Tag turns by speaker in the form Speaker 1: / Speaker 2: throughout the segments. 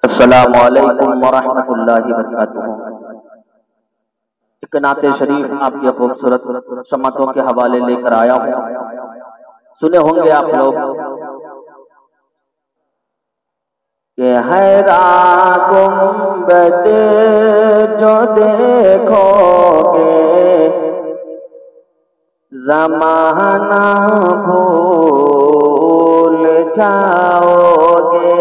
Speaker 1: अस्सलामु अलैकुम वरहमतुल्लाहि वबरकातुहू। एक नाते शरीफ आपकी खूबसूरत समतों के हवाले लेकर आया हूँ। सुने होंगे आप लोग कि हैरान गुंबद जो देखोगे ज़माना भूल जाओगे।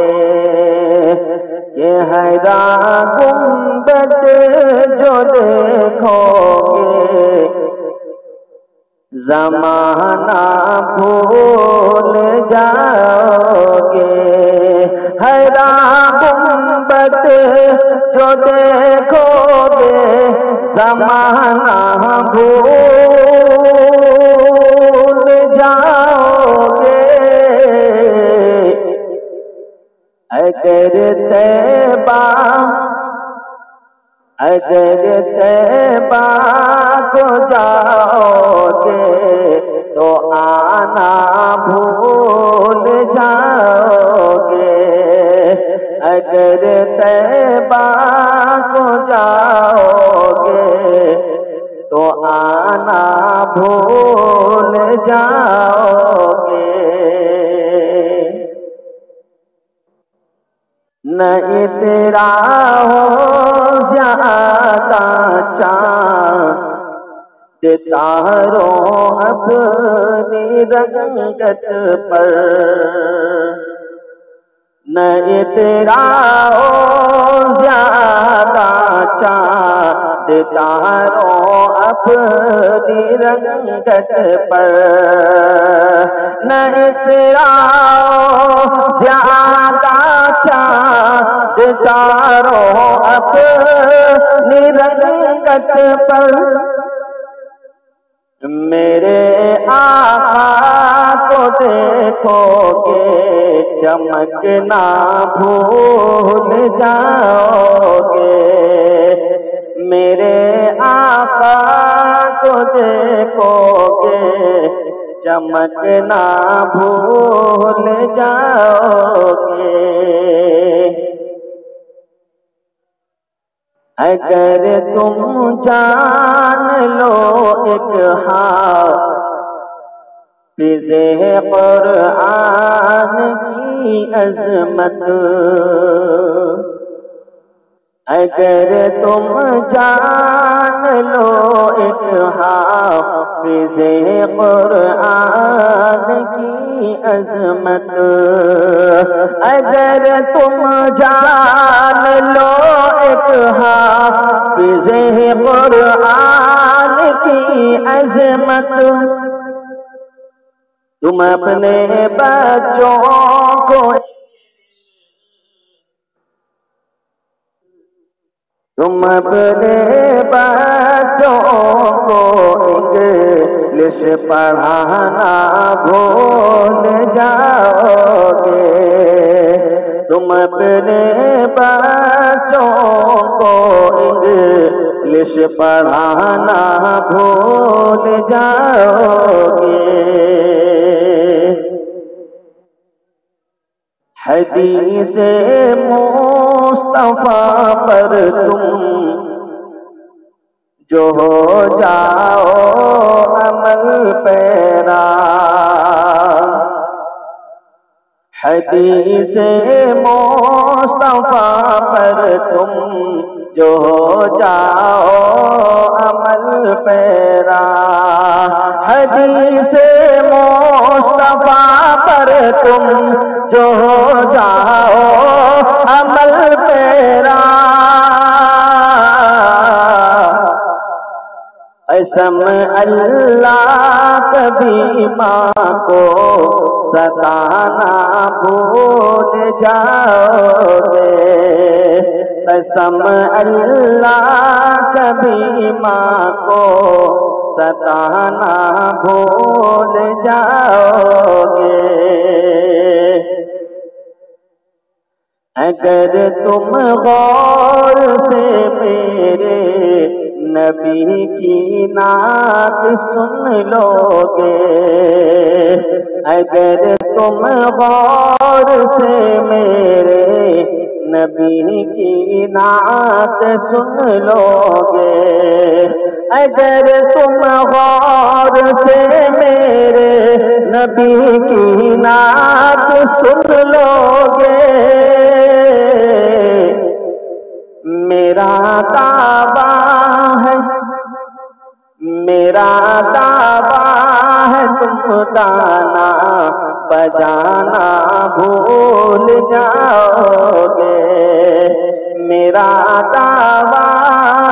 Speaker 1: ये हैरान गुंबद जो देखोगे ज़माना भूल जाओगे। हैरान गुंबद जो देखोगे ज़माना भूल जाओगे। अगर तैबा को जाओगे तो आना भूल जाओगे। अगर तैबा को जाओगे तो आना भूल जाओगे। न इतरा हो ज्यादा चाँद तारों अपनी रंगत पर। न इतरा हो ज्यादा चाँद तारों अपनी रंगत पर। न इतरा ज्यादा चाँद तारों अपनी रंगत पर। मेरे आका को देखोगे चमकना भूल जाओगे। मेरे आका को देखोगे चमकना भूल जाओगे। अगर तुम जान लो एक हाफ़िज़े क़ुरआन की अज़मत। अगर तुम जान लो एक हाफ़िज़े क़ुरआन की अज़मत। अगर तुम जान लो एक हाफ़िज़े क़ुरआन की अज़मत। तुम अपने बच्चों को इंग्लिश पढ़ाना भूल जाओगे। तुम अपने बच्चों को इंग्लिश पढ़ाना भूल जाओगे। हदीसे मुस्तफा पर तुम जो हो जाओ अमल पैरा। हदीसे मुस्तफा पर तुम जो हो जाओ अमल पैरा। हदीसे मुस्तफा पर तुम जो हो जाओ अमल पैरा। कसम अल्लाह कभी माँ को सताना भूल जाओगे। कसम अल्लाह कभी माँ को सताना भूल जाओगे। अगर तुम गौर से मेरे नबी की नात सुन लोगे। अगर तुम गौर से मेरे नबी की नात सुन लोगे, अगर तुम गौर से मेरे नबी की नात सुन लोगे, मेरा दावा है, मेरा दावा है, तुम गाना बजाना भूल जाओगे। मेरा दावा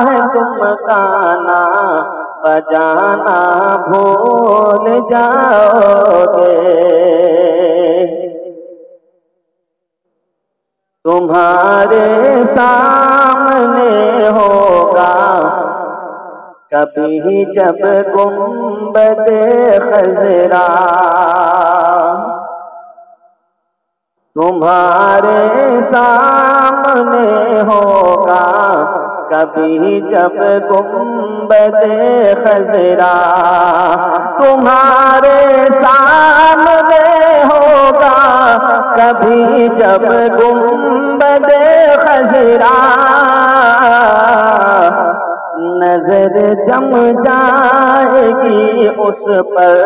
Speaker 1: है, तुम गाना बजाना भूल जाओगे। तुम्हारे सामने होगा कभी जब गुंबदे खजरा, तुम्हारे सामने होगा कभी जब गुंबदे खजरा, तुम्हारे सामने होगा कभी जब गुंबदे खजरा, नजर जम जाएगी उस पर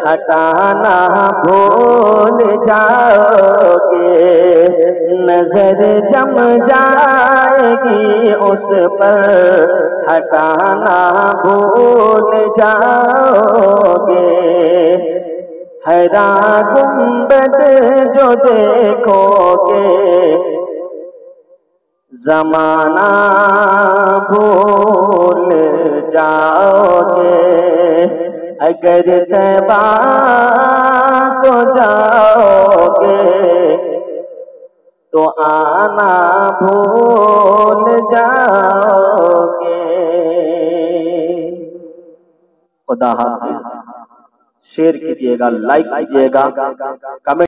Speaker 1: हटाना भूल जाओगे। नजर जम जाएगी उस पर हटाना भूल जाओगे। हरा गुंबद जो देखोगे ज़माना भूल जाओगे। अगर तैबा को जाओगे तो आना भूल जाओगे। खुदा हाफिज़। शेयर कीजिएगा, लाइक कीजिएगा, कमेंट